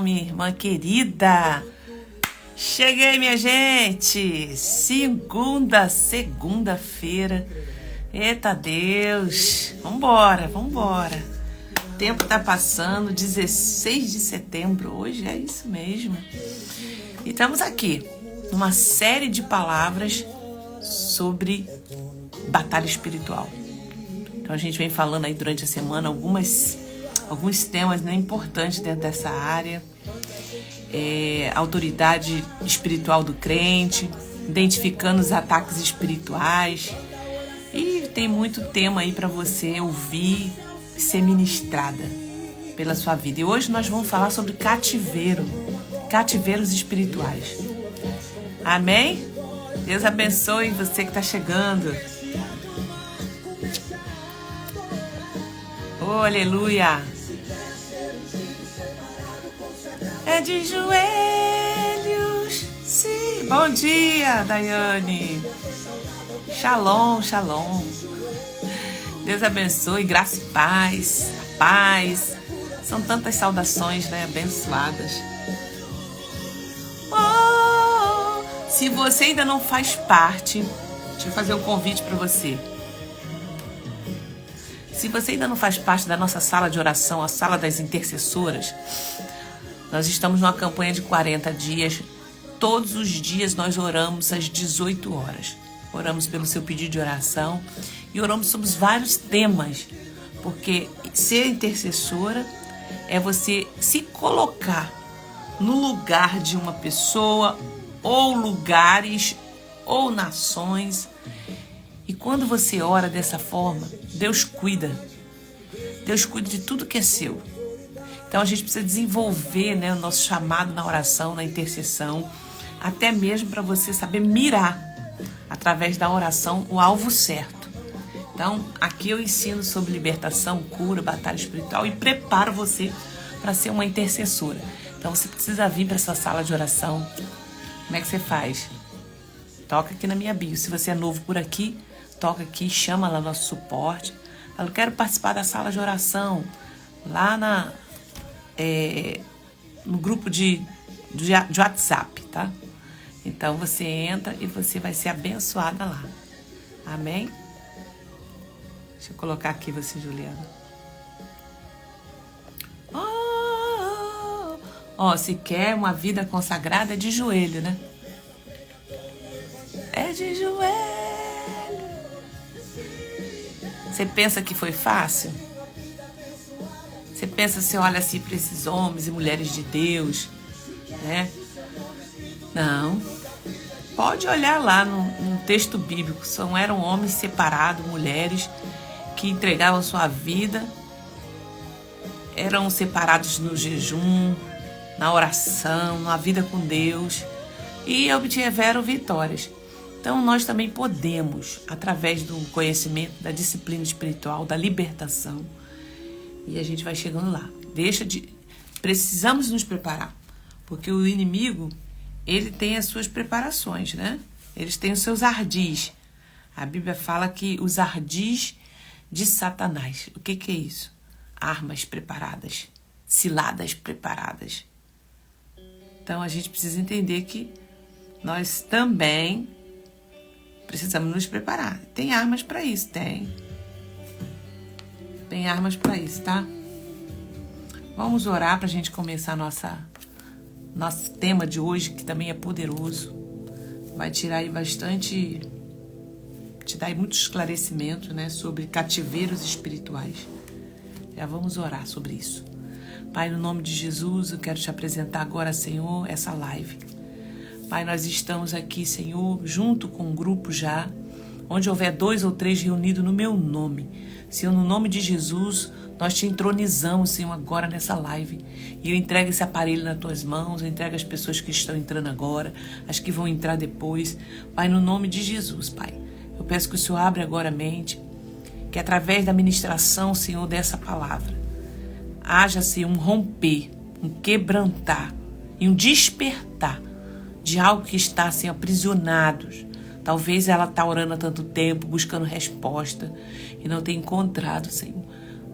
minha irmã querida. Cheguei, minha gente. Segunda-feira. Eita Deus. Vambora. O tempo tá passando, 16 de setembro. Hoje é isso mesmo. E estamos aqui, numa série de palavras sobre batalha espiritual. Então a gente vem falando aí durante a semana alguns temas, né, importantes dentro dessa área. Autoridade espiritual do crente, identificando os ataques espirituais. E tem muito tema aí para você ouvir e ser ministrada pela sua vida. E hoje nós vamos falar sobre cativeiros espirituais. Amém? Deus abençoe você que está chegando. Oh, aleluia! É de joelhos, sim. Bom dia, Daiane. Shalom. Deus abençoe, graça e paz. Paz. São tantas saudações, né? Abençoadas. Oh, se você ainda não faz parte, deixa eu fazer um convite para você. Se você ainda não faz parte da nossa sala de oração, a sala das intercessoras, nós estamos numa campanha de 40 dias. Todos os dias nós oramos às 18 horas. Oramos pelo seu pedido de oração e oramos sobre vários temas. Porque ser intercessora é você se colocar no lugar de uma pessoa, ou lugares, ou nações. E quando você ora dessa forma, Deus cuida. Deus cuida de tudo que é seu. Então a gente precisa desenvolver, né, o nosso chamado na oração, na intercessão, até mesmo para você saber mirar, através da oração, o alvo certo. Então aqui eu ensino sobre libertação, cura, batalha espiritual e preparo você para ser uma intercessora. Então você precisa vir para essa sala de oração. Como é que você faz? Toca aqui na minha bio. Se você é novo por aqui, toca aqui, chama lá nosso suporte. Fala, eu quero participar da sala de oração, lá no grupo de WhatsApp, tá? Então você entra e você vai ser abençoada lá. Amém? Deixa eu colocar aqui você, Juliana. Se quer uma vida consagrada, é de joelho, né? É de joelho. Você pensa que foi fácil? Você olha assim para esses homens e mulheres de Deus, né? Não. Pode olhar lá no texto bíblico. Eram homens separados, mulheres que entregavam sua vida, eram separados no jejum, na oração, na vida com Deus e obtiveram vitórias. Então nós também podemos, através do conhecimento, da disciplina espiritual, da libertação, e a gente vai chegando lá. Precisamos nos preparar, porque o inimigo, ele tem as suas preparações, né? Eles têm os seus ardis. A Bíblia fala que os ardis de Satanás. O que é isso? Armas preparadas, ciladas preparadas. Então a gente precisa entender que nós também precisamos nos preparar. Tem armas para isso? Tem armas para isso, tá? Vamos orar para a gente começar nosso tema de hoje, que também é poderoso. Vai tirar aí te dar aí muito esclarecimento, né, sobre cativeiros espirituais. Já vamos orar sobre isso. Pai, no nome de Jesus, eu quero te apresentar agora, Senhor, essa live. Pai, nós estamos aqui, Senhor, junto com um grupo já, onde houver 2 ou 3 reunidos no meu nome. Senhor, no nome de Jesus, nós te entronizamos, Senhor, agora nessa live. E eu entrego esse aparelho nas tuas mãos, eu entrego as pessoas que estão entrando agora, as que vão entrar depois. Pai, no nome de Jesus, Pai, eu peço que o Senhor abra agora a mente, que através da ministração, Senhor, dessa palavra, haja, Senhor, um romper, um quebrantar e um despertar de algo que está, assim, aprisionados. Talvez ela está orando há tanto tempo, buscando resposta e não tem encontrado, Senhor.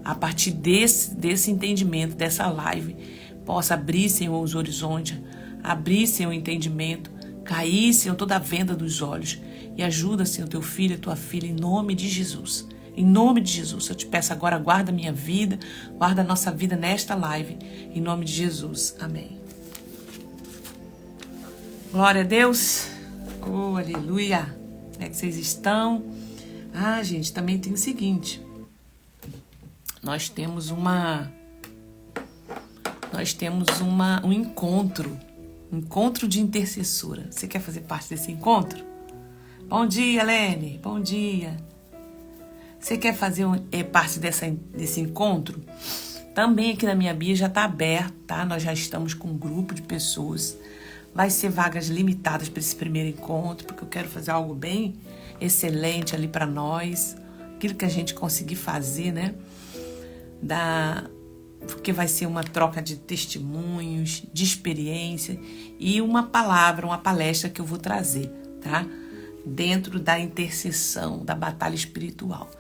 A partir desse entendimento, dessa live, possa abrir, Senhor, os horizontes, abrir, Senhor, o entendimento, cair, Senhor, toda a venda dos olhos. E ajuda, Senhor, teu filho e tua filha, em nome de Jesus. Em nome de Jesus, eu te peço agora, guarda a minha vida, guarda a nossa vida nesta live, em nome de Jesus. Amém. Glória a Deus. Oh, aleluia. Como é que vocês estão? Ah, gente, também tem o seguinte. Nós temos um encontro de intercessora. Você quer fazer parte desse encontro? Bom dia, Lene. Bom dia. Você quer fazer parte desse encontro? Também aqui na minha bio já está aberto, tá? Nós já estamos com um grupo de pessoas. Vai ser vagas limitadas para esse primeiro encontro, porque eu quero fazer algo bem excelente ali para nós. Aquilo que a gente conseguir fazer, né? Porque vai ser uma troca de testemunhos, de experiência e uma palestra que eu vou trazer, tá? Dentro da intercessão, da batalha espiritual.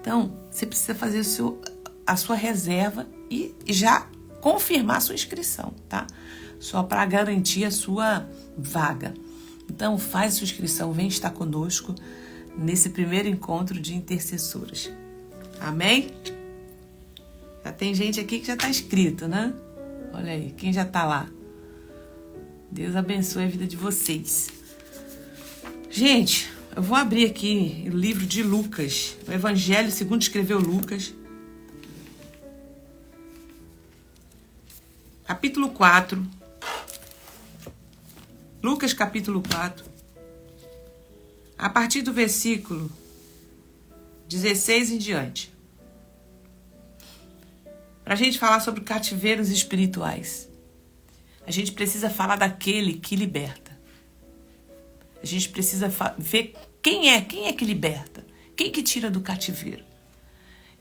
Então, você precisa fazer a sua reserva e já confirmar a sua inscrição, tá? Só para garantir a sua vaga. Então, faz a sua inscrição, vem estar conosco nesse primeiro encontro de intercessoras. Amém? Já tem gente aqui que já está inscrito, né? Olha aí, quem já está lá? Deus abençoe a vida de vocês. Gente, eu vou abrir aqui o livro de Lucas, o Evangelho segundo escreveu Lucas, capítulo 4. Lucas, capítulo 4. A partir do versículo 16 em diante. Para a gente falar sobre cativeiros espirituais, a gente precisa falar daquele que liberta. A gente precisa ver quem é que liberta, quem que tira do cativeiro.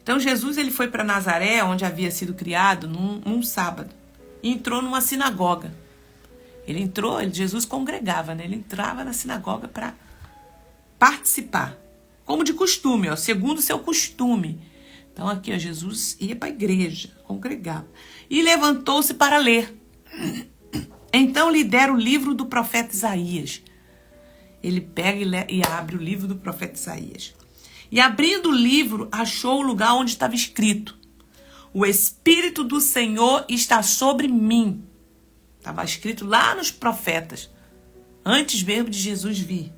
Então Jesus ele foi para Nazaré, onde havia sido criado, num sábado, e entrou numa sinagoga. Jesus congregava, né? Ele entrava na sinagoga para participar, como de costume, segundo o seu costume. Então aqui, Jesus ia para a igreja, congregava, e levantou-se para ler. Então lhe deram o livro do profeta Isaías. Ele pega e abre o livro do profeta Isaías. E abrindo o livro, achou o lugar onde estava escrito: o Espírito do Senhor está sobre mim. Estava escrito lá nos profetas, antes mesmo de Jesus vir.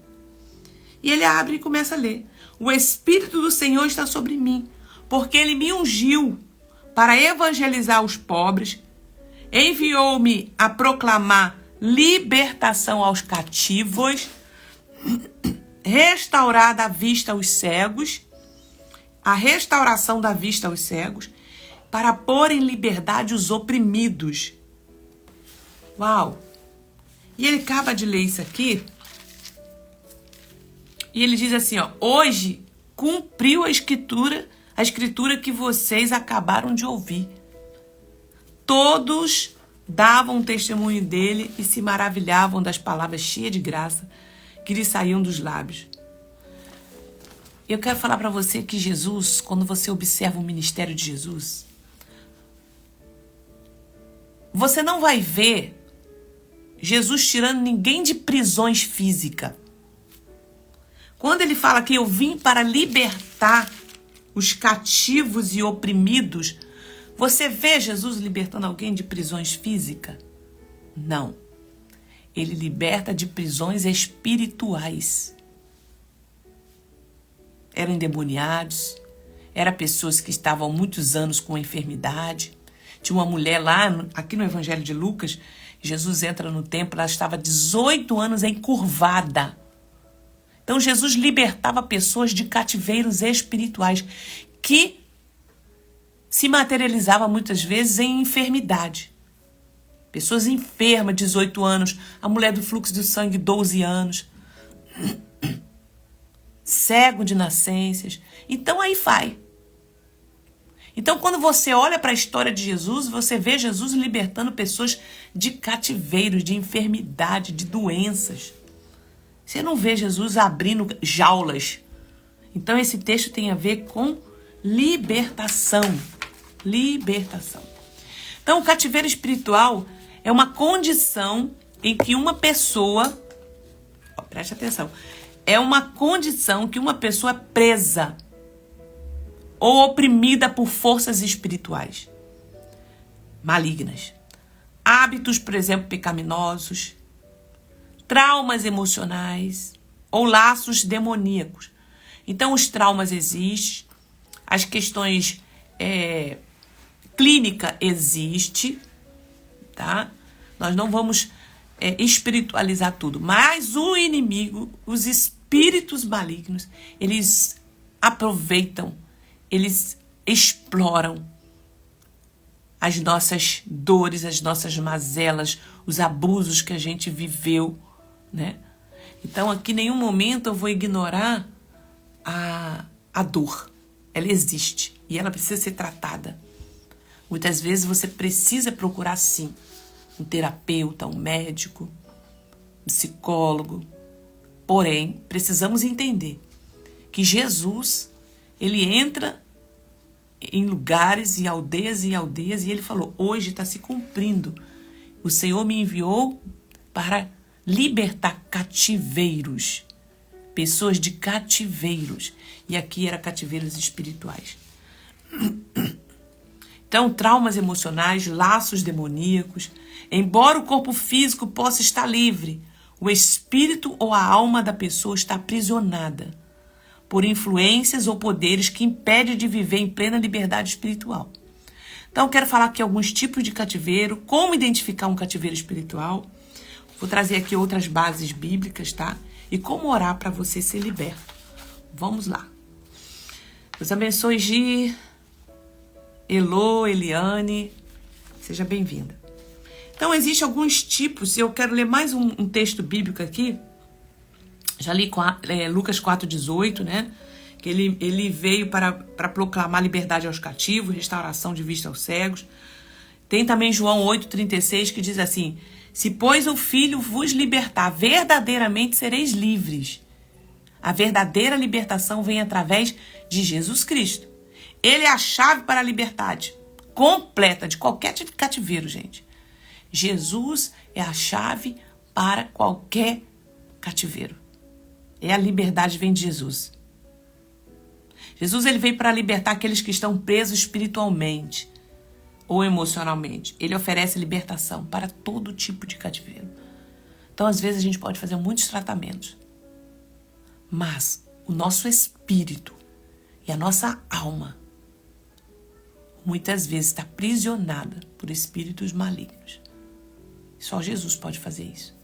E ele abre e começa a ler: o Espírito do Senhor está sobre mim, porque ele me ungiu para evangelizar os pobres, enviou-me a proclamar libertação aos cativos, restaurada a vista aos cegos, a restauração da vista aos cegos, para pôr em liberdade os oprimidos. Uau! E ele acaba de ler isso aqui, e ele diz assim, hoje cumpriu a escritura que vocês acabaram de ouvir. Todos davam testemunho dele e se maravilhavam das palavras cheias de graça que lhe saíam dos lábios. Eu quero falar para você que Jesus, quando você observa o ministério de Jesus, você não vai ver Jesus tirando ninguém de prisões físicas. Quando ele fala que eu vim para libertar os cativos e oprimidos, você vê Jesus libertando alguém de prisões físicas? Não. Ele liberta de prisões espirituais. Eram endemoniados, eram pessoas que estavam há muitos anos com enfermidade. Tinha uma mulher lá, aqui no Evangelho de Lucas, Jesus entra no templo, ela estava 18 anos encurvada. Então Jesus libertava pessoas de cativeiros espirituais que se materializavam muitas vezes em enfermidade. Pessoas enfermas, 18 anos, a mulher do fluxo de sangue, 12 anos, cego de nascenças. Então aí vai. Então quando você olha para a história de Jesus, você vê Jesus libertando pessoas de cativeiros, de enfermidade, de doenças. Você não vê Jesus abrindo jaulas. Então esse texto tem a ver com libertação. Libertação. Então, o cativeiro espiritual é uma condição em que uma pessoa, preste atenção, é uma condição que uma pessoa é presa ou oprimida por forças espirituais malignas. Hábitos, por exemplo, pecaminosos, traumas emocionais ou laços demoníacos. Então, os traumas existem, as questões clínica existe, tá? Nós não vamos espiritualizar tudo, mas o inimigo, os espíritos malignos, eles aproveitam, eles exploram as nossas dores, as nossas mazelas, os abusos que a gente viveu, né? Então, aqui em nenhum momento eu vou ignorar a dor. Ela existe e ela precisa ser tratada. Muitas vezes você precisa procurar, sim, um terapeuta, um médico, um psicólogo. Porém, precisamos entender que Jesus, ele entra em lugares, em aldeias e ele falou, hoje está se cumprindo. O Senhor me enviou para libertar cativeiros, pessoas de cativeiros. E aqui era cativeiros espirituais. Então, traumas emocionais, laços demoníacos. Embora o corpo físico possa estar livre, o espírito ou a alma da pessoa está aprisionada por influências ou poderes que impedem de viver em plena liberdade espiritual. Então, eu quero falar aqui alguns tipos de cativeiro, como identificar um cativeiro espiritual. Vou trazer aqui outras bases bíblicas, tá? E como orar para você ser liberto. Vamos lá. Deus abençoe, Gi, Elô, Eliane. Seja bem-vinda. Então, existem alguns tipos. Eu quero ler mais um texto bíblico aqui. Já li Lucas 4,18, né? Que ele veio para proclamar liberdade aos cativos, restauração de vista aos cegos. Tem também João 8,36, que diz assim: se, pois, o Filho vos libertar, verdadeiramente sereis livres. A verdadeira libertação vem através de Jesus Cristo. Ele é a chave para a liberdade completa de qualquer tipo de cativeiro, gente. Jesus é a chave para qualquer cativeiro. A liberdade vem de Jesus. Jesus, ele veio para libertar aqueles que estão presos espiritualmente ou emocionalmente. Ele oferece libertação para todo tipo de cativeiro. Então, às vezes, a gente pode fazer muitos tratamentos, mas o nosso espírito e a nossa alma muitas vezes está aprisionada por espíritos malignos. Só Jesus pode fazer isso.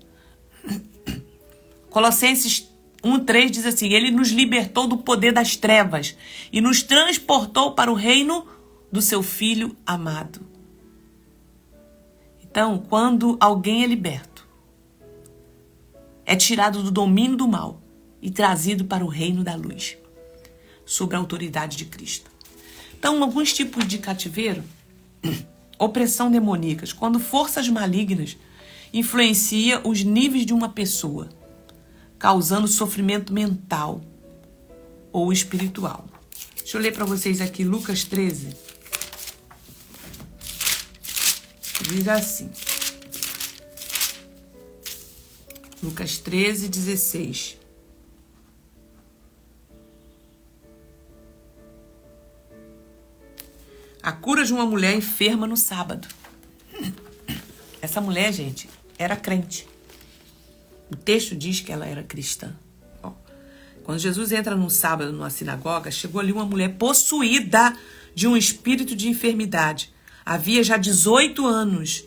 Colossenses 1,3 diz assim: ele nos libertou do poder das trevas e nos transportou para o reino do seu Filho amado. Então, quando alguém é liberto, é tirado do domínio do mal e trazido para o reino da luz, sob a autoridade de Cristo. Então, alguns tipos de cativeiro: opressão demoníaca, quando forças malignas influenciam os níveis de uma pessoa, causando sofrimento mental ou espiritual. Deixa eu ler para vocês aqui Lucas 13. Diz assim. Lucas 13, 16. A cura de uma mulher enferma no sábado. Essa mulher, gente, era crente. O texto diz que ela era cristã. Quando Jesus entra num sábado numa sinagoga, chegou ali uma mulher possuída de um espírito de enfermidade. Havia já 18 anos.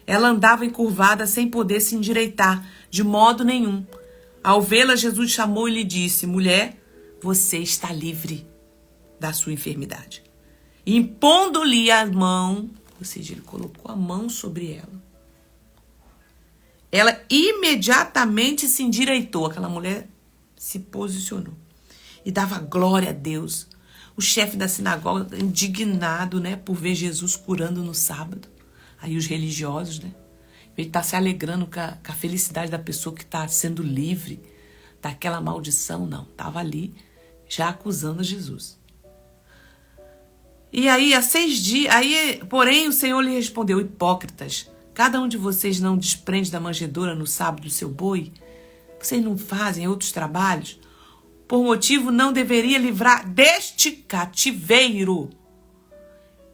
Ela andava encurvada sem poder se endireitar de modo nenhum. Ao vê-la, Jesus chamou e lhe disse: mulher, você está livre da sua enfermidade. E impondo-lhe a mão, ou seja, ele colocou a mão sobre ela. Ela imediatamente se endireitou. Aquela mulher se posicionou e dava glória a Deus. O chefe da sinagoga, indignado, né, por ver Jesus curando no sábado. Aí os religiosos, né, ele está se alegrando com a felicidade da pessoa que está sendo livre daquela maldição. Não, estava ali já acusando Jesus. E aí, há 6 dias, porém o Senhor lhe respondeu: hipócritas, cada um de vocês não desprende da manjedoura no sábado do seu boi? Vocês não fazem outros trabalhos? Por motivo não deveria livrar deste cativeiro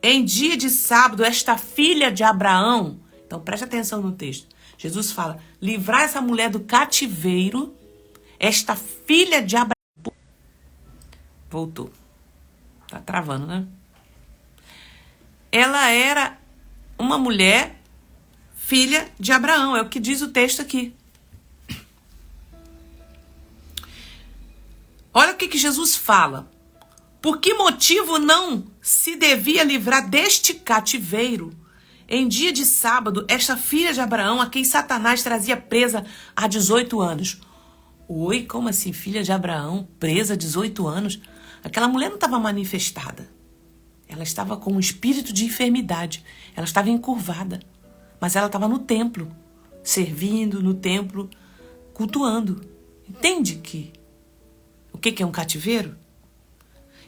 em dia de sábado esta filha de Abraão. Então preste atenção no texto. Jesus fala: livrar essa mulher do cativeiro, esta filha de Abraão. Voltou. Tá travando, né? Ela era uma mulher filha de Abraão, é o que diz o texto aqui. Olha o que Jesus fala. Por que motivo não se devia livrar deste cativeiro em dia de sábado esta filha de Abraão, a quem Satanás trazia presa há 18 anos? Oi, como assim, filha de Abraão, presa há 18 anos? Aquela mulher não estava manifestada. Ela estava com um espírito de enfermidade. Ela estava encurvada. Mas ela estava no templo, servindo no templo, cultuando. Entende o que é um cativeiro?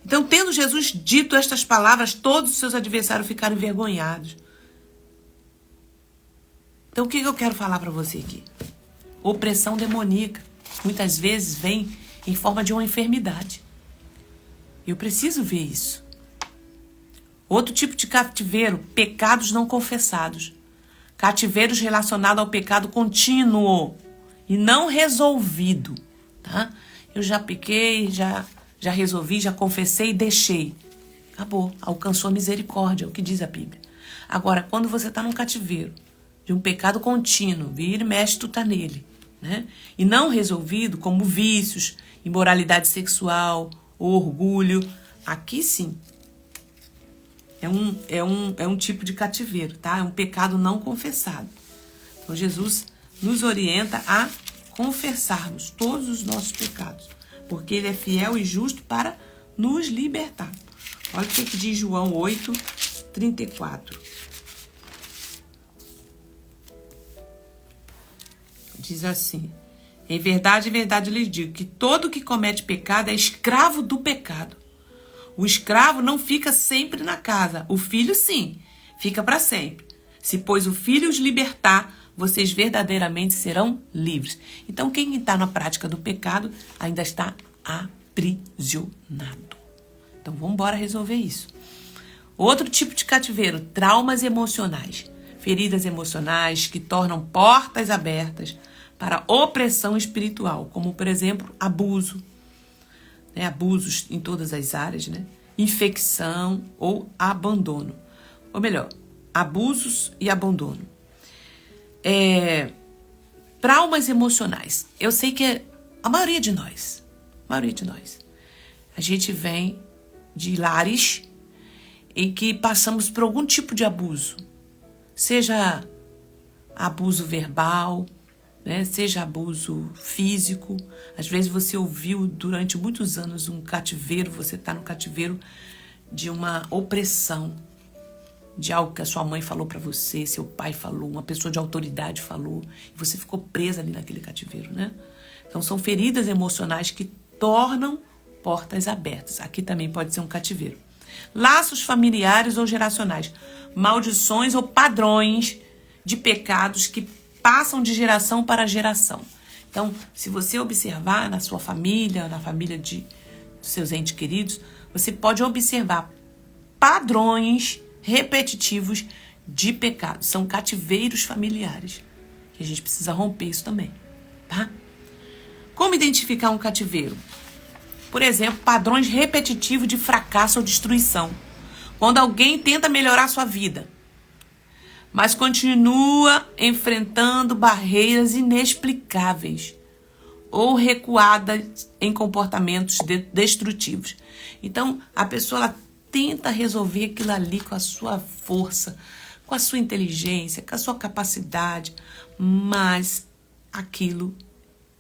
Então, tendo Jesus dito estas palavras, todos os seus adversários ficaram envergonhados. Então, o que eu quero falar para você aqui? Opressão demoníaca. Muitas vezes vem em forma de uma enfermidade. Eu preciso ver isso. Outro tipo de cativeiro, pecados não confessados. Cativeiros relacionados ao pecado contínuo e não resolvido, tá? Eu já pequei, já resolvi, já confessei e deixei. Acabou, alcançou a misericórdia, é o que diz a Bíblia. Agora, quando você está num cativeiro de um pecado contínuo, vira e mexe, tu tá nele, né? E não resolvido, como vícios, imoralidade sexual, orgulho, aqui sim. É um tipo de cativeiro, tá? É um pecado não confessado. Então, Jesus nos orienta a confessarmos todos os nossos pecados, porque Ele é fiel e justo para nos libertar. Olha o que diz João 8:34. Diz assim: em verdade, lhes digo que todo que comete pecado é escravo do pecado. O escravo não fica sempre na casa. O filho, sim, fica para sempre. Se, pois, o filho os libertar, vocês verdadeiramente serão livres. Então, quem está na prática do pecado ainda está aprisionado. Então, vamos embora resolver isso. Outro tipo de cativeiro, traumas emocionais. Feridas emocionais que tornam portas abertas para opressão espiritual, como, por exemplo, abuso. Abusos em todas as áreas, né? Infecção ou abandono. Ou melhor, abusos e abandono. Traumas emocionais. Eu sei que a maioria de nós, a gente vem de lares em que passamos por algum tipo de abuso. Seja abuso verbal, né? Seja abuso físico. Às vezes você ouviu durante muitos anos um cativeiro, você está no cativeiro de uma opressão, de algo que a sua mãe falou para você, seu pai falou, uma pessoa de autoridade falou, e você ficou presa ali naquele cativeiro, né? Então são feridas emocionais que tornam portas abertas. Aqui também pode ser um cativeiro. Laços familiares ou geracionais, maldições ou padrões de pecados que passam de geração para geração. Então, se você observar na sua família, na família de seus entes queridos, você pode observar padrões repetitivos de pecados. São cativeiros familiares. Que a gente precisa romper isso também, tá? Como identificar um cativeiro? Por exemplo, padrões repetitivos de fracasso ou destruição. Quando alguém tenta melhorar a sua vida, mas continua enfrentando barreiras inexplicáveis ou recuadas em comportamentos destrutivos. Então, a pessoa ela tenta resolver aquilo ali com a sua força, com a sua inteligência, com a sua capacidade, mas aquilo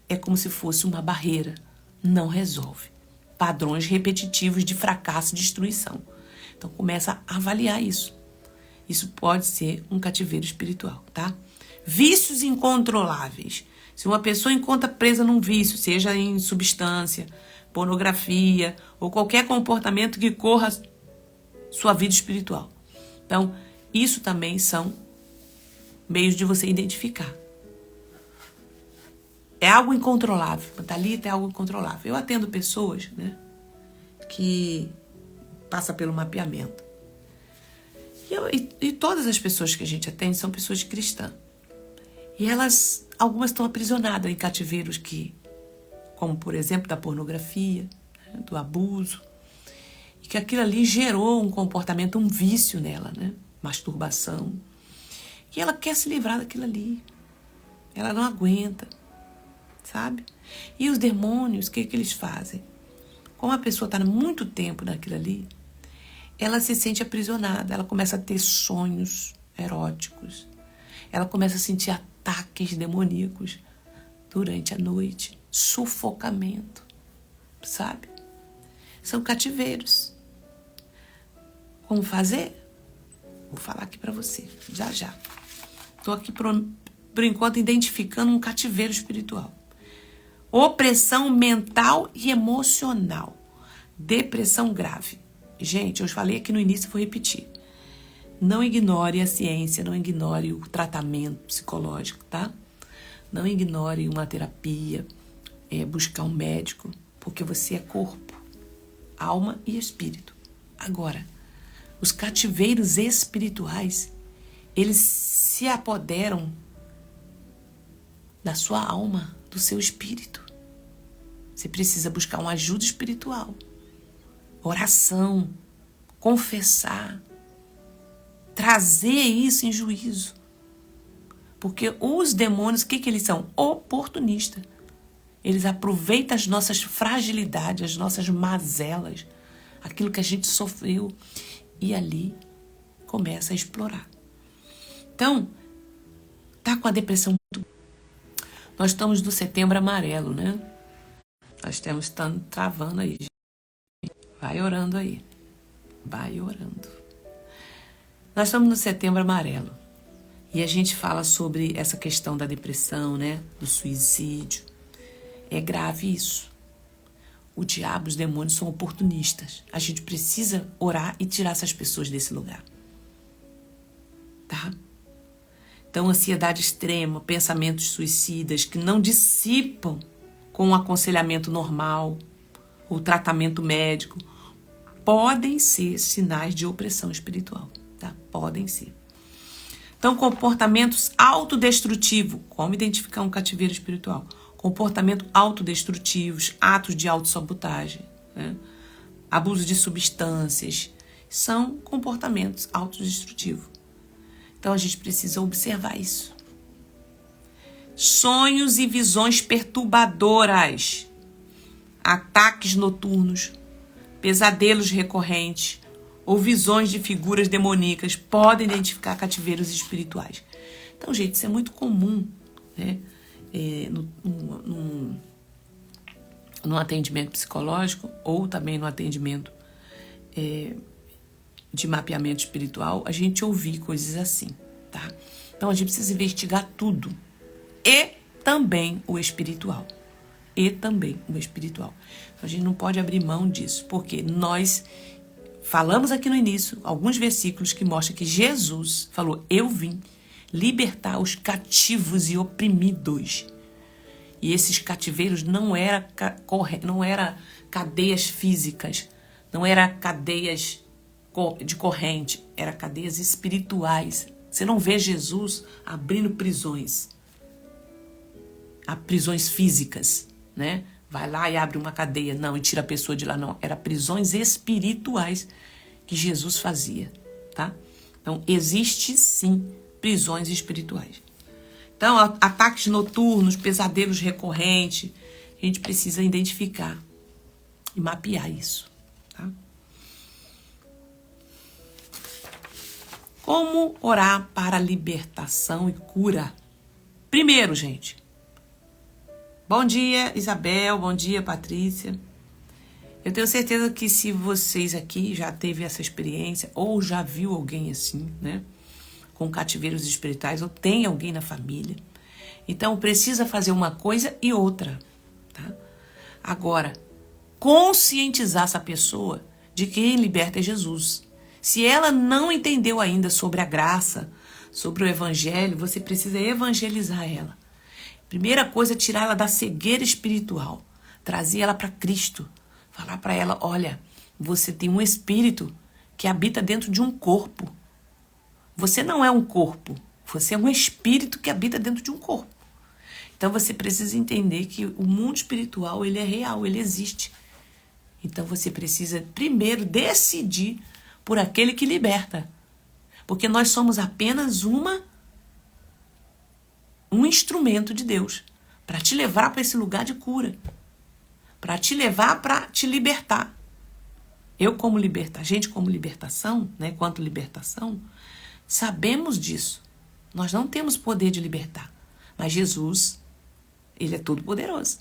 é como se fosse uma barreira, não resolve. Padrões repetitivos de fracasso e destruição. Então, começa a avaliar isso. Isso pode ser um cativeiro espiritual, tá? Vícios incontroláveis. Se uma pessoa encontra presa num vício, seja em substância, pornografia ou qualquer comportamento que corra sua vida espiritual. Então, isso também são meios de você identificar. É algo incontrolável. Thalita, é algo incontrolável. Eu atendo pessoas, né, que passam pelo mapeamento. E todas as pessoas que a gente atende são pessoas cristãs. E algumas estão aprisionadas em cativeiros como por exemplo, da pornografia, né, do abuso. E que aquilo ali gerou um comportamento, um vício nela, né? Masturbação. E ela quer se livrar daquilo ali. Ela não aguenta, sabe? E os demônios, o que eles fazem? Como a pessoa está muito tempo naquilo ali, ela se sente aprisionada, ela começa a ter sonhos eróticos, ela começa a sentir ataques demoníacos durante a noite, sufocamento, sabe? São cativeiros. Como fazer? Vou falar aqui para você, já já. Estou aqui por enquanto identificando um cativeiro espiritual. Opressão mental e emocional. Depressão grave. Gente, eu falei aqui no início e vou repetir. Não ignore a ciência, não ignore o tratamento psicológico, tá? Não ignore uma terapia, buscar um médico, porque você é corpo, alma e espírito. Agora, os cativeiros espirituais, eles se apoderam da sua alma, do seu espírito. Você precisa buscar uma ajuda espiritual. Oração, confessar, trazer isso em juízo. Porque os demônios, o que eles são? Oportunistas. Eles aproveitam as nossas fragilidades, as nossas mazelas, aquilo que a gente sofreu, e ali começa a explorar. Então, tá com a depressão muito... Nós estamos no Setembro Amarelo, né? Nós estamos travando aí. Vai orando aí. Vai orando. Nós estamos no Setembro Amarelo. E a gente fala sobre essa questão da depressão, né? Do suicídio. É grave isso. O diabo, os demônios são oportunistas. A gente precisa orar e tirar essas pessoas desse lugar. Tá? Então, ansiedade extrema, pensamentos suicidas que não dissipam com o aconselhamento normal, o tratamento médico, podem ser sinais de opressão espiritual, tá? Podem ser. Então, comportamentos autodestrutivos. Como identificar um cativeiro espiritual? Comportamentos autodestrutivos, atos de autossabotagem, né? Abuso de substâncias, são comportamentos autodestrutivos. Então, a gente precisa observar isso. Sonhos e visões perturbadoras, ataques noturnos, pesadelos recorrentes ou visões de figuras demoníacas podem identificar cativeiros espirituais. Então, gente, isso é muito comum, né? No atendimento psicológico ou também no atendimento de mapeamento espiritual, a gente ouvir coisas assim, tá? Então, a gente precisa investigar tudo. E também o espiritual. Então, a gente não pode abrir mão disso, porque nós falamos aqui no início alguns versículos que mostram que Jesus falou: eu vim libertar os cativos e oprimidos. E esses cativeiros não era cadeias físicas, não era cadeias de corrente, era cadeias espirituais. Você não vê Jesus abrindo prisões físicas, né? Vai lá e abre uma cadeia, não, e tira a pessoa de lá, não. Era prisões espirituais que Jesus fazia, tá? Então, existe sim prisões espirituais. Então, ataques noturnos, pesadelos recorrentes, a gente precisa identificar e mapear isso, tá? Como orar para libertação e cura? Primeiro, gente, bom dia, Isabel, bom dia, Patrícia. Eu tenho certeza que se vocês aqui já teve essa experiência ou já viu alguém assim, né, com cativeiros espirituais, ou tem alguém na família, então precisa fazer uma coisa e outra, tá? Agora, conscientizar essa pessoa de que quem liberta é Jesus. Se ela não entendeu ainda sobre a graça, sobre o evangelho, você precisa evangelizar ela. Primeira coisa é tirar ela da cegueira espiritual, trazer ela para Cristo, falar para ela, olha, você tem um espírito que habita dentro de um corpo. Você não é um corpo, você é um espírito que habita dentro de um corpo. Então você precisa entender que o mundo espiritual, ele é real, ele existe. Então você precisa primeiro decidir por aquele que liberta. Porque nós somos apenas um instrumento de Deus para te levar para esse lugar de cura. Para te levar para te libertar. A gente como libertação, né, quanto libertação, sabemos disso. Nós não temos poder de libertar. Mas Jesus, ele é todo poderoso.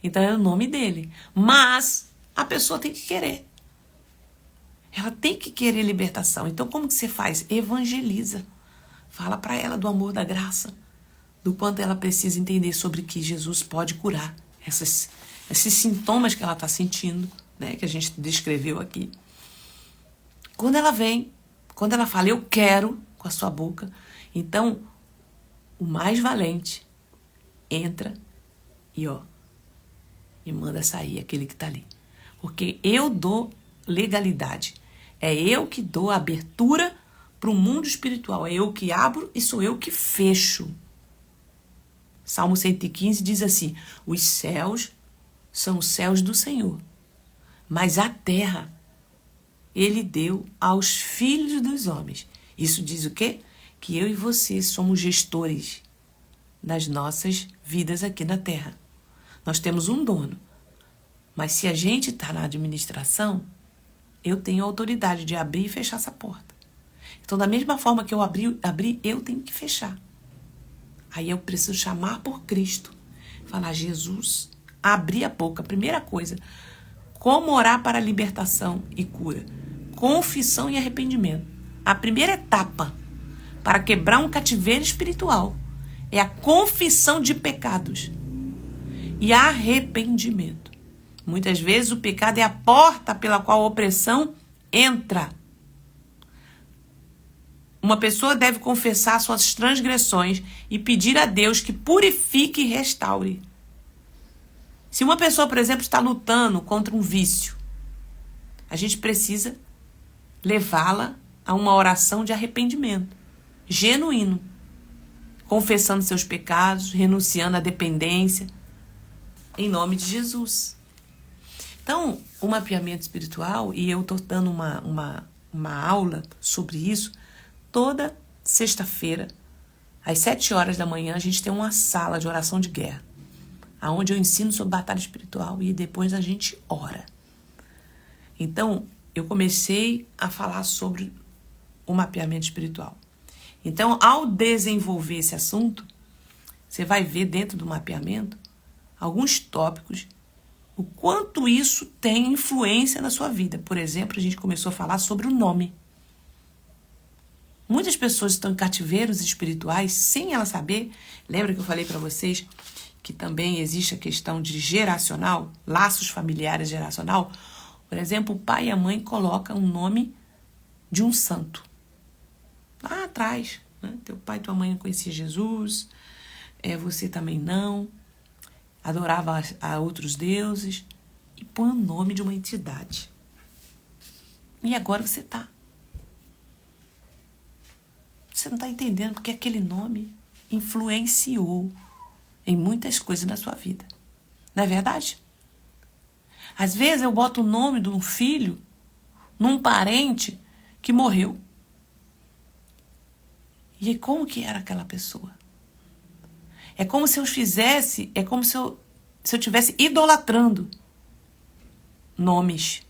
Então é o nome dele. Mas a pessoa tem que querer. Ela tem que querer libertação. Então como que você faz? Evangeliza. Fala para ela do amor, da graça. Do quanto ela precisa entender sobre que Jesus pode curar esses sintomas que ela está sentindo, né, que a gente descreveu aqui. Quando ela vem, quando ela fala, eu quero, com a sua boca, então o mais valente entra e manda sair aquele que está ali. Porque eu dou legalidade. É eu que dou a abertura para o mundo espiritual. É eu que abro e sou eu que fecho. Salmo 115 diz assim, os céus são os céus do Senhor, mas a terra ele deu aos filhos dos homens. Isso diz o quê? Que eu e você somos gestores das nossas vidas aqui na terra. Nós temos um dono, mas se a gente está na administração, eu tenho a autoridade de abrir e fechar essa porta. Então, da mesma forma que eu abri, eu tenho que fechar. Aí eu preciso chamar por Cristo, falar, Jesus, abrir a boca. Primeira coisa, como orar para a libertação e cura? Confissão e arrependimento. A primeira etapa para quebrar um cativeiro espiritual é a confissão de pecados e arrependimento. Muitas vezes o pecado é a porta pela qual a opressão entra. Uma pessoa deve confessar suas transgressões e pedir a Deus que purifique e restaure. Se uma pessoa, por exemplo, está lutando contra um vício, a gente precisa levá-la a uma oração de arrependimento, genuíno, confessando seus pecados, renunciando à dependência, em nome de Jesus. Então, o mapeamento espiritual, e eu estou dando uma aula sobre isso, toda sexta-feira, às 7 horas da manhã, a gente tem uma sala de oração de guerra, onde eu ensino sobre batalha espiritual e depois a gente ora. Então, eu comecei a falar sobre o mapeamento espiritual. Então, ao desenvolver esse assunto, você vai ver dentro do mapeamento alguns tópicos, o quanto isso tem influência na sua vida. Por exemplo, a gente começou a falar sobre o nome. Muitas pessoas estão em cativeiros espirituais sem ela saber. Lembra que eu falei para vocês que também existe a questão de geracional, laços familiares geracional? Por exemplo, o pai e a mãe colocam um nome de um santo. Lá atrás, né? Teu pai e tua mãe não conheciam Jesus, você também não, adorava a outros deuses, e põe o nome de uma entidade. E agora você está. Você não está entendendo porque aquele nome influenciou em muitas coisas na sua vida. Não é verdade? Às vezes eu boto o nome de um filho num parente que morreu. E como que era aquela pessoa? É como se eu fizesse, é como se eu estivesse idolatrando nomes.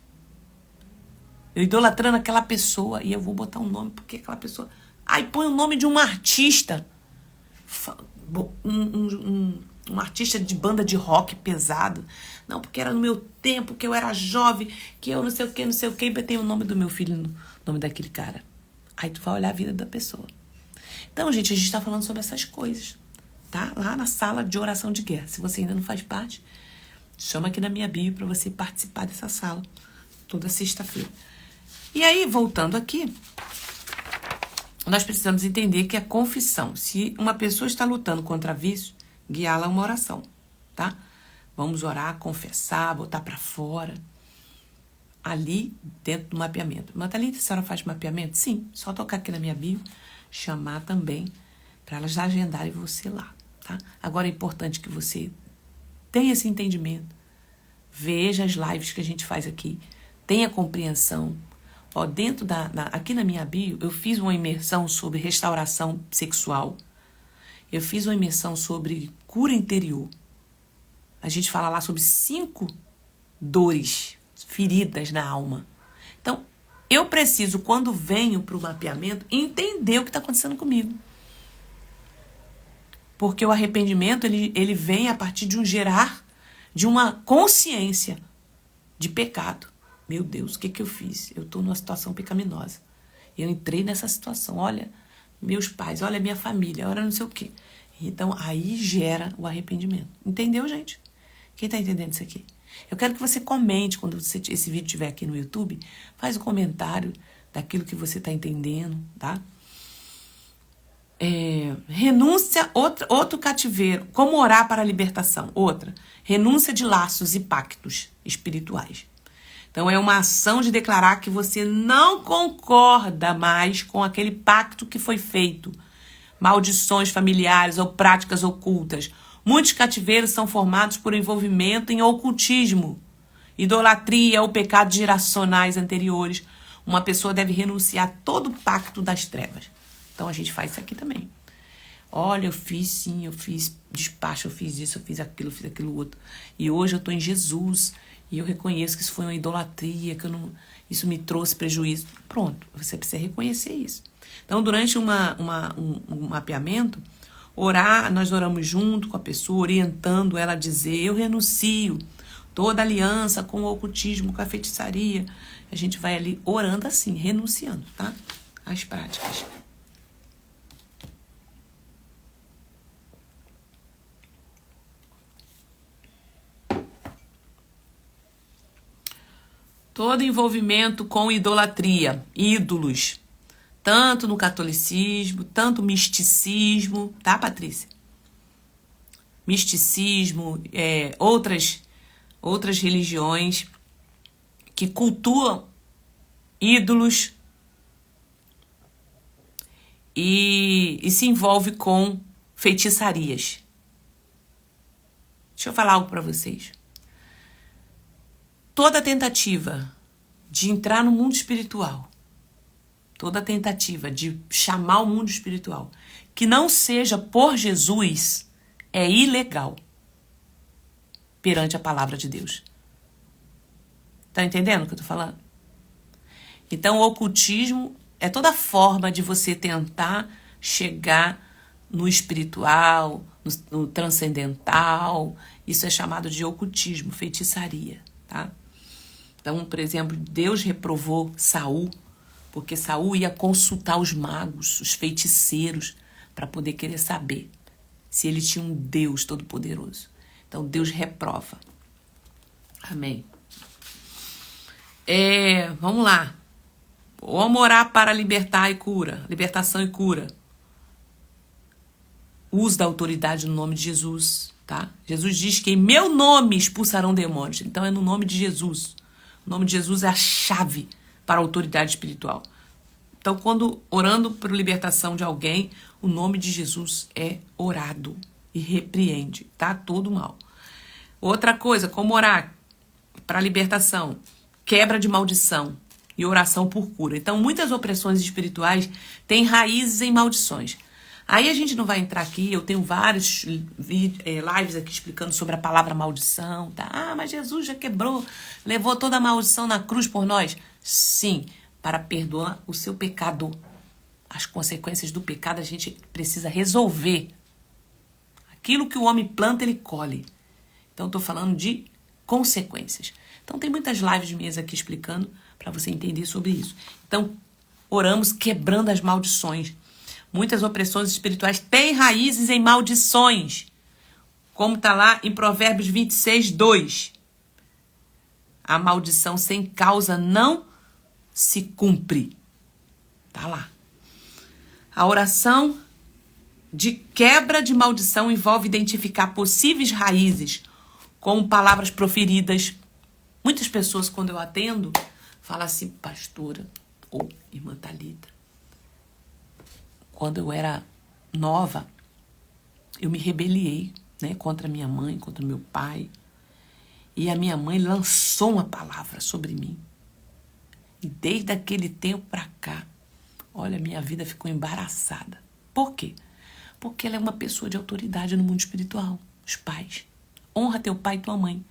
Eu idolatrando aquela pessoa e eu vou botar um nome porque aquela pessoa... Aí põe o nome de um artista, um artista de banda de rock pesado. Não, porque era no meu tempo, que eu era jovem, que eu não sei o que, e botei o nome do meu filho no nome daquele cara. Aí tu vai olhar a vida da pessoa. Então, gente, a gente está falando sobre essas coisas, tá? Lá na sala de oração de guerra. Se você ainda não faz parte, chama aqui na minha bio para você participar dessa sala, toda sexta-feira. E aí, voltando aqui, nós precisamos entender que a confissão, se uma pessoa está lutando contra vício, guiá-la a uma oração, tá? Vamos orar, confessar, botar para fora, ali dentro do mapeamento. Mas, Thalita, a senhora faz mapeamento? Sim, só tocar aqui na minha bio, chamar também, para elas agendarem você lá, tá? Agora é importante que você tenha esse entendimento, veja as lives que a gente faz aqui, tenha compreensão. Ó, dentro aqui na minha bio, eu fiz uma imersão sobre restauração sexual. Eu fiz uma imersão sobre cura interior. A gente fala lá sobre 5 dores, feridas na alma. Então, eu preciso, quando venho para o mapeamento, entender o que está acontecendo comigo. Porque o arrependimento, ele vem a partir de um gerar, de uma consciência de pecado. Meu Deus, o que eu fiz? Eu estou numa situação pecaminosa. Eu entrei nessa situação. Olha, meus pais, olha minha família, olha não sei o quê. Então, aí gera o arrependimento. Entendeu, gente? Quem está entendendo isso aqui? Eu quero que você comente quando esse vídeo estiver aqui no YouTube. Faz um comentário daquilo que você está entendendo, tá? Renúncia, outro cativeiro. Como orar para a libertação? Outra. Renúncia de laços e pactos espirituais. Então, é uma ação de declarar que você não concorda mais com aquele pacto que foi feito. Maldições familiares ou práticas ocultas. Muitos cativeiros são formados por envolvimento em ocultismo, idolatria ou pecados geracionais anteriores. Uma pessoa deve renunciar a todo pacto das trevas. Então, a gente faz isso aqui também. Olha, eu fiz despacho, eu fiz isso, eu fiz aquilo outro. E hoje eu estou em Jesus. E eu reconheço que isso foi uma idolatria, que isso me trouxe prejuízo. Pronto, você precisa reconhecer isso. Então, durante um mapeamento, nós oramos junto com a pessoa, orientando ela a dizer, eu renuncio toda aliança com o ocultismo, com a feitiçaria. A gente vai ali orando assim, renunciando, tá? As práticas. Todo envolvimento com idolatria, ídolos, tanto no catolicismo, tanto misticismo, tá, Patrícia? Misticismo, outras religiões que cultuam ídolos e se envolve com feitiçarias. Deixa eu falar algo para vocês. Toda tentativa de entrar no mundo espiritual, toda tentativa de chamar o mundo espiritual, que não seja por Jesus, é ilegal perante a palavra de Deus. Tá entendendo o que eu tô falando? Então, o ocultismo é toda forma de você tentar chegar no espiritual, no transcendental. Isso é chamado de ocultismo, feitiçaria, tá? Então, por exemplo, Deus reprovou Saul, porque Saul ia consultar os magos, os feiticeiros, para poder querer saber se ele tinha um Deus todo-poderoso. Então, Deus reprova. Amém. Vamos lá. Vamos orar para libertar e cura. Libertação e cura. Uso da autoridade no nome de Jesus, tá? Jesus diz que em meu nome expulsarão demônios. Então, é no nome de Jesus. O nome de Jesus é a chave para a autoridade espiritual. Então, quando orando por libertação de alguém, o nome de Jesus é orado e repreende, tá? Todo mal. Outra coisa, como orar para libertação, quebra de maldição e oração por cura. Então, muitas opressões espirituais têm raízes em maldições. Aí a gente não vai entrar aqui, eu tenho vários lives aqui explicando sobre a palavra maldição, tá? Ah, mas Jesus já quebrou, levou toda a maldição na cruz por nós. Sim, para perdoar o seu pecado. As consequências do pecado a gente precisa resolver. Aquilo que o homem planta, ele colhe. Então, estou falando de consequências. Então, tem muitas lives minhas aqui explicando para você entender sobre isso. Então, oramos quebrando as maldições. Muitas opressões espirituais têm raízes em maldições. Como está lá em Provérbios 26, 2. A maldição sem causa não se cumpre. Tá lá. A oração de quebra de maldição envolve identificar possíveis raízes com palavras proferidas. Muitas pessoas, quando eu atendo, falam assim, pastora ou irmã Thalita, quando eu era nova, eu me rebeliei, né, contra minha mãe, contra meu pai. E a minha mãe lançou uma palavra sobre mim. E desde aquele tempo para cá, olha, minha vida ficou embaraçada. Por quê? Porque ela é uma pessoa de autoridade no mundo espiritual. Os pais. Honra teu pai e tua mãe,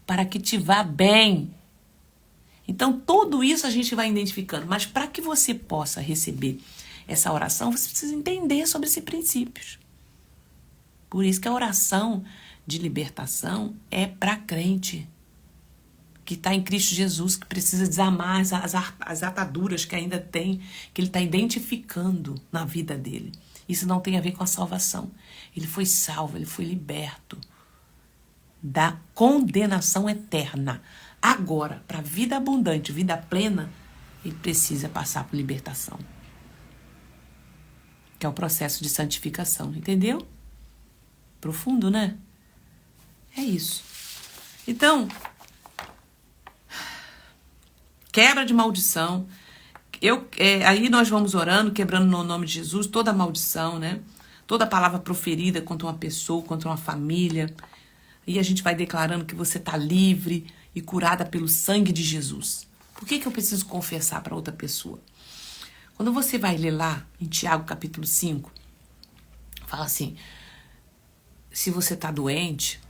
para que te vá bem. Então, tudo isso a gente vai identificando. Mas para que você possa receber essa oração, você precisa entender sobre esses princípios. Por isso que a oração de libertação é para crente, que está em Cristo Jesus, que precisa desamar as ataduras que ainda tem, que ele está identificando na vida dele. Isso não tem a ver com a salvação. Ele foi salvo, ele foi liberto da condenação eterna. Agora, para a vida abundante, vida plena, ele precisa passar por libertação, que é o processo de santificação, entendeu? Profundo, né? É isso. Então, quebra de maldição. Aí nós vamos orando, quebrando no nome de Jesus toda maldição, né? Toda palavra proferida contra uma pessoa, contra uma família. E a gente vai declarando que você está livre e curada pelo sangue de Jesus. Por que eu preciso confessar para outra pessoa? Quando você vai ler lá em Tiago capítulo 5, fala assim, se você está doente,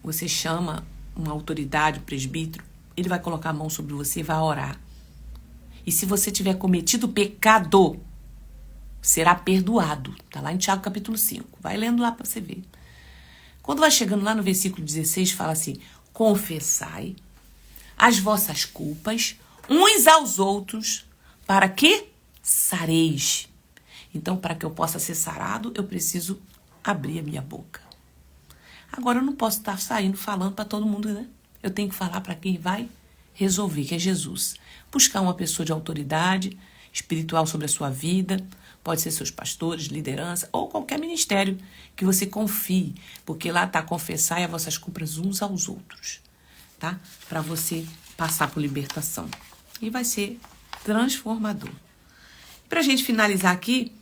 você chama uma autoridade, um presbítero, ele vai colocar a mão sobre você e vai orar. E se você tiver cometido pecado, será perdoado. Está lá em Tiago capítulo 5. Vai lendo lá para você ver. Quando vai chegando lá no versículo 16, fala assim, confessai as vossas culpas uns aos outros, para que sareis. Então, para que eu possa ser sarado, eu preciso abrir a minha boca. Agora, eu não posso estar saindo falando para todo mundo, né? Eu tenho que falar para quem vai resolver, que é Jesus. Buscar uma pessoa de autoridade espiritual sobre a sua vida, pode ser seus pastores, liderança, ou qualquer ministério que você confie, porque lá está confessar as vossas culpas uns aos outros, tá? Para você passar por libertação. E vai ser transformador. Para a gente finalizar aqui,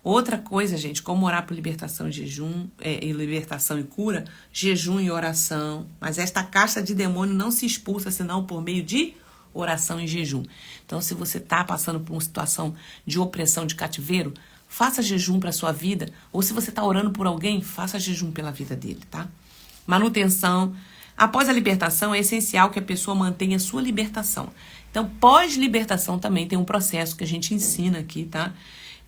outra coisa, gente, como orar por libertação e jejum, libertação e cura, jejum e oração. Mas esta casta de demônio não se expulsa senão por meio de oração e jejum. Então, se você está passando por uma situação de opressão, de cativeiro, faça jejum para a sua vida. Ou se você está orando por alguém, faça jejum pela vida dele, tá? Manutenção. Após a libertação, é essencial que a pessoa mantenha a sua libertação. Então, pós-libertação também tem um processo que a gente ensina aqui, tá?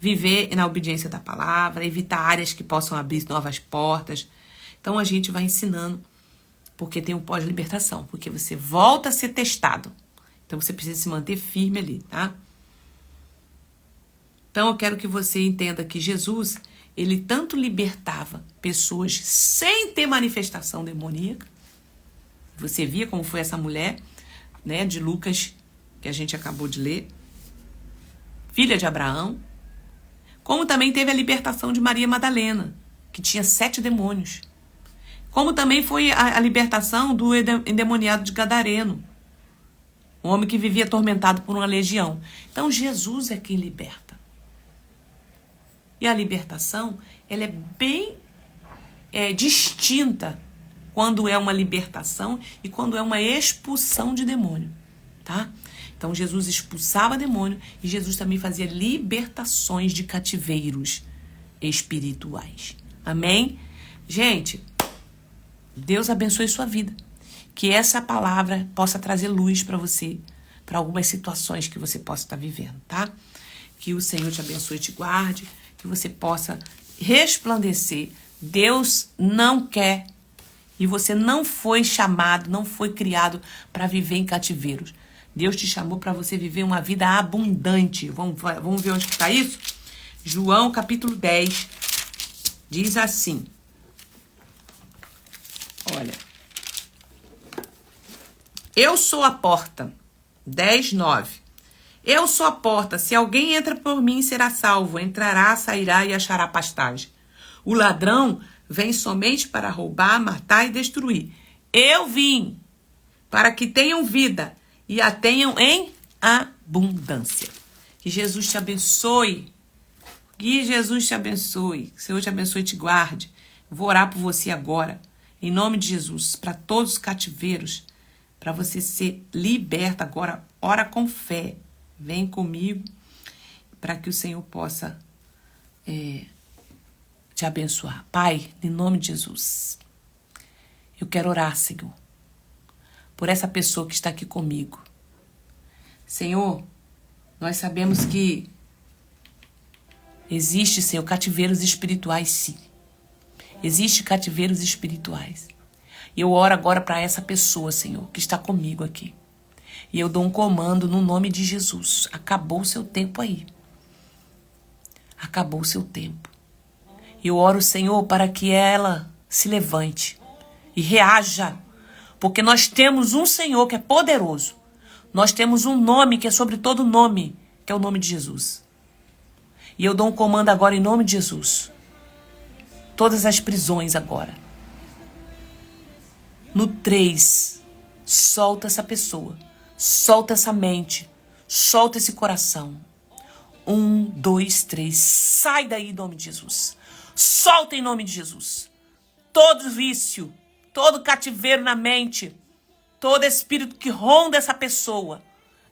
Viver na obediência da palavra, evitar áreas que possam abrir novas portas. Então, a gente vai ensinando, porque tem o pós-libertação, porque você volta a ser testado. Então, você precisa se manter firme ali, tá? Então, eu quero que você entenda que Jesus, ele tanto libertava pessoas sem ter manifestação demoníaca. Você via como foi essa mulher, né, de Lucas, que a gente acabou de ler, filha de Abraão. Como também teve a libertação de Maria Madalena, que tinha 7 demônios. Como também foi a libertação do endemoniado de Gadareno, um homem que vivia atormentado por uma legião. Então, Jesus é quem liberta. E a libertação, ela é bem distinta quando é uma libertação e quando é uma expulsão de demônio, tá? Então, Jesus expulsava demônio e Jesus também fazia libertações de cativeiros espirituais. Amém? Gente, Deus abençoe sua vida. Que essa palavra possa trazer luz para você, para algumas situações que você possa estar vivendo, tá? Que o Senhor te abençoe e te guarde, que você possa resplandecer. Deus não quer, e você não foi chamado, não foi criado para viver em cativeiros. Deus te chamou para você viver uma vida abundante. Vamos ver onde está isso? João capítulo 10 diz assim. Olha. Eu sou a porta. 10:9. Eu sou a porta. Se alguém entra por mim, será salvo. Entrará, sairá e achará pastagem. O ladrão vem somente para roubar, matar e destruir. Eu vim para que tenham vida e a tenham em abundância. Que Jesus te abençoe. Que Jesus te abençoe. Que o Senhor te abençoe e te guarde. Vou orar por você agora. Em nome de Jesus. Para todos os cativeiros. Para você ser liberta agora. Ora com fé. Vem comigo. Para que o Senhor possa te abençoar. Pai, em nome de Jesus. Eu quero orar, Senhor. Por essa pessoa que está aqui comigo. Senhor, nós sabemos que existe, Senhor, cativeiros espirituais, sim. Existe cativeiros espirituais. E eu oro agora para essa pessoa, Senhor, que está comigo aqui. E eu dou um comando no nome de Jesus. Acabou o seu tempo aí. Acabou o seu tempo. Eu oro, Senhor, para que ela se levante e reaja. Porque nós temos um Senhor que é poderoso. Nós temos um nome que é sobre todo nome, que é o nome de Jesus. E eu dou um comando agora em nome de Jesus. Todas as prisões agora. No 3, solta essa pessoa. Solta essa mente. Solta esse coração. 1, 2, 3. Sai daí em nome de Jesus. Solta em nome de Jesus. Todo vício, todo cativeiro na mente, todo espírito que ronda essa pessoa.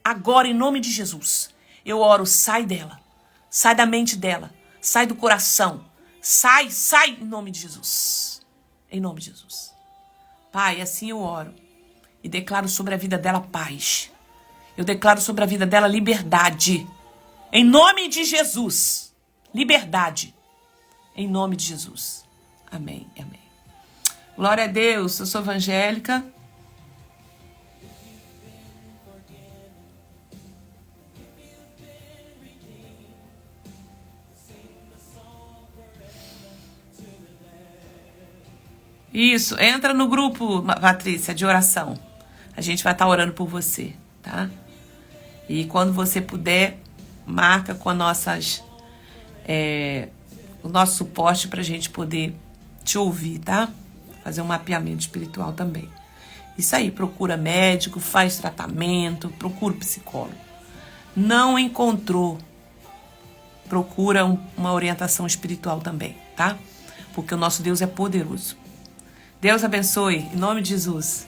Agora em nome de Jesus. Eu oro, sai dela. Sai da mente dela. Sai do coração. Sai em nome de Jesus. Em nome de Jesus. Pai, assim eu oro. E declaro sobre a vida dela paz. Eu declaro sobre a vida dela liberdade. Em nome de Jesus. Liberdade. Em nome de Jesus. Amém, amém. Glória a Deus. Eu sou evangélica. Isso, entra no grupo, Patrícia, de oração. A gente vai estar orando por você, tá? E quando você puder, marca com as o nosso suporte pra gente poder te ouvir, tá? Fazer um mapeamento espiritual também. Isso aí, procura médico, faz tratamento, procura psicólogo. Não encontrou, procura uma orientação espiritual também, tá? Porque o nosso Deus é poderoso. Deus abençoe, em nome de Jesus.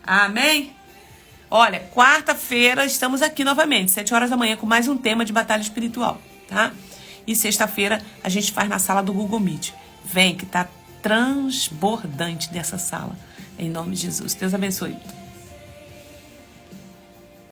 Amém? Olha, quarta-feira estamos aqui novamente, 7 horas da manhã, com mais um tema de batalha espiritual, tá? E sexta-feira a gente faz na sala do Google Meet. Vem, que tá transbordante dessa sala. Em nome de Jesus. Deus abençoe.